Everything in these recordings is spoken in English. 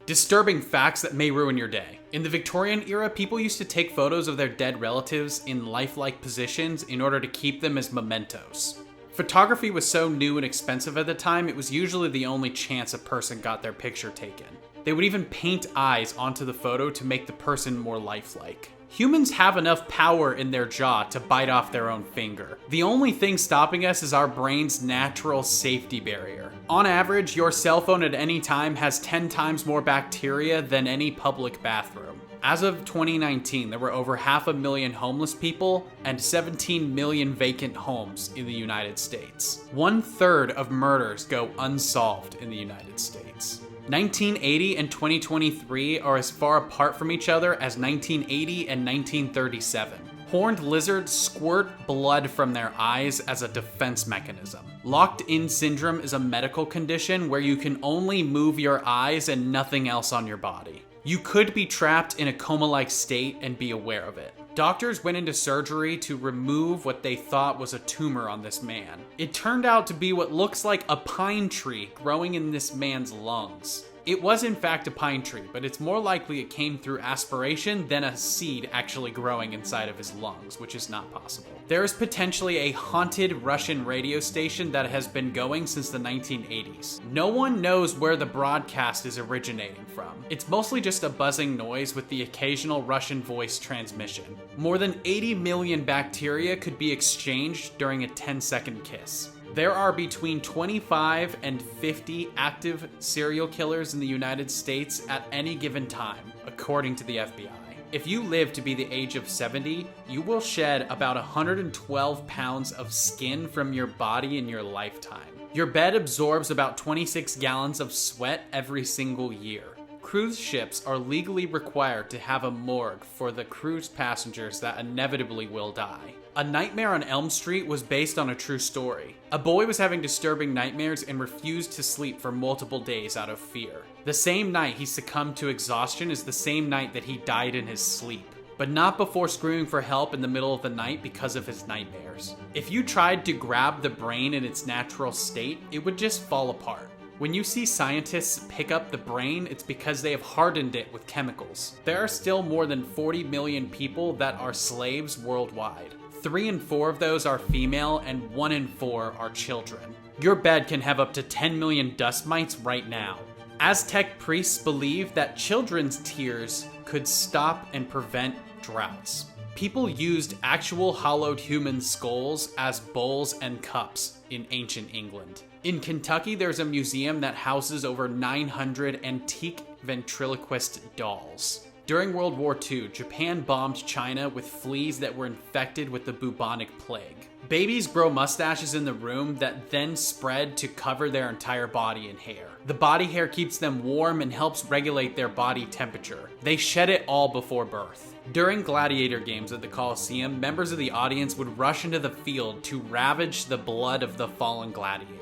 Disturbing facts that may ruin your day. In the Victorian era, people used to take photos of their dead relatives in lifelike positions in order to keep them as mementos. Photography was so new and expensive at the time, it was usually the only chance a person got their picture taken. They would even paint eyes onto the photo to make the person more lifelike. Humans have enough power in their jaw to bite off their own finger. The only thing stopping us is our brain's natural safety barrier. On average, your cell phone at any time has 10 times more bacteria than any public bathroom. As of 2019, there were over 500,000 homeless people and 17 million vacant homes in the United States. 1/3 of murders go unsolved in the United States. 1980 and 2023 are as far apart from each other as 1980 and 1937. Horned lizards squirt blood from their eyes as a defense mechanism. Locked-in syndrome is a medical condition where you can only move your eyes and nothing else on your body. You could be trapped in a coma-like state and be aware of it. Doctors went into surgery to remove what they thought was a tumor on this man. It turned out to be what looks like a pine tree growing in this man's lungs. It was in fact a pine tree, but it's more likely it came through aspiration than a seed actually growing inside of his lungs, which is not possible. There is potentially a haunted Russian radio station that has been going since the 1980s. No one knows where the broadcast is originating from. It's mostly just a buzzing noise with the occasional Russian voice transmission. More than 80 million bacteria could be exchanged during a 10-second kiss. There are between 25 and 50 active serial killers in the United States at any given time, according to the FBI. If you live to be the age of 70, you will shed about 112 pounds of skin from your body in your lifetime. Your bed absorbs about 26 gallons of sweat every single year. Cruise ships are legally required to have a morgue for the cruise passengers that inevitably will die. A Nightmare on Elm Street was based on a true story. A boy was having disturbing nightmares and refused to sleep for multiple days out of fear. The same night he succumbed to exhaustion is the same night that he died in his sleep, but not before screaming for help in the middle of the night because of his nightmares. If you tried to grab the brain in its natural state, it would just fall apart. When you see scientists pick up the brain, it's because they have hardened it with chemicals. There are still more than 40 million people that are slaves worldwide. 3 in 4 of those are female, and 1 in 4 are children. Your bed can have up to 10 million dust mites right now. Aztec priests believed that children's tears could stop and prevent droughts. People used actual hollowed human skulls as bowls and cups in ancient England. In Kentucky, there's a museum that houses over 900 antique ventriloquist dolls. During World War II, Japan bombed China with fleas that were infected with the bubonic plague. Babies grow mustaches in the room that then spread to cover their entire body in hair. The body hair keeps them warm and helps regulate their body temperature. They shed it all before birth. During gladiator games at the Colosseum, members of the audience would rush into the field to ravage the blood of the fallen gladiators.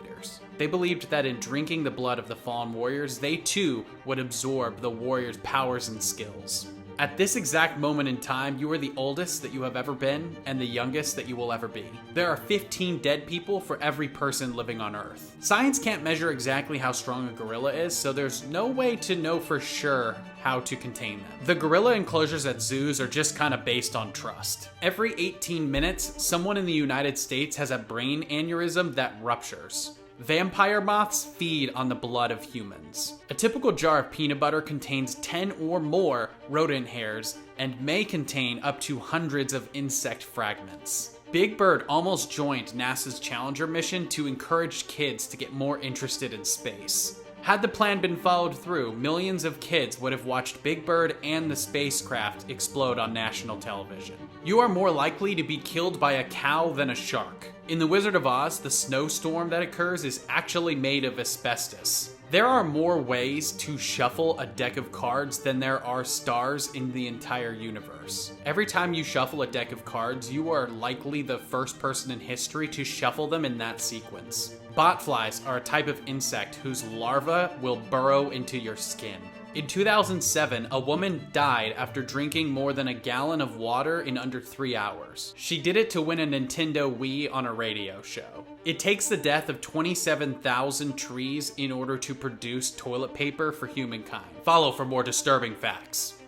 They believed that in drinking the blood of the fallen warriors, they too would absorb the warriors' powers and skills. At this exact moment in time, you are the oldest that you have ever been and the youngest that you will ever be. There are 15 dead people for every person living on Earth. Science can't measure exactly how strong a gorilla is, so there's no way to know for sure how to contain them. The gorilla enclosures at zoos are just kind of based on trust. Every 18 minutes, someone in the United States has a brain aneurysm that ruptures. Vampire moths feed on the blood of humans. A typical jar of peanut butter contains 10 or more rodent hairs and may contain up to hundreds of insect fragments. Big Bird almost joined NASA's Challenger mission to encourage kids to get more interested in space. Had the plan been followed through, millions of kids would have watched Big Bird and the spacecraft explode on national television. You are more likely to be killed by a cow than a shark. In The Wizard of Oz, the snowstorm that occurs is actually made of asbestos. There are more ways to shuffle a deck of cards than there are stars in the entire universe. Every time you shuffle a deck of cards, you are likely the first person in history to shuffle them in that sequence. Botflies are a type of insect whose larvae will burrow into your skin. In 2007, a woman died after drinking more than a gallon of water in under 3 hours. She did it to win a Nintendo Wii on a radio show. It takes the death of 27,000 trees in order to produce toilet paper for humankind. Follow for more disturbing facts.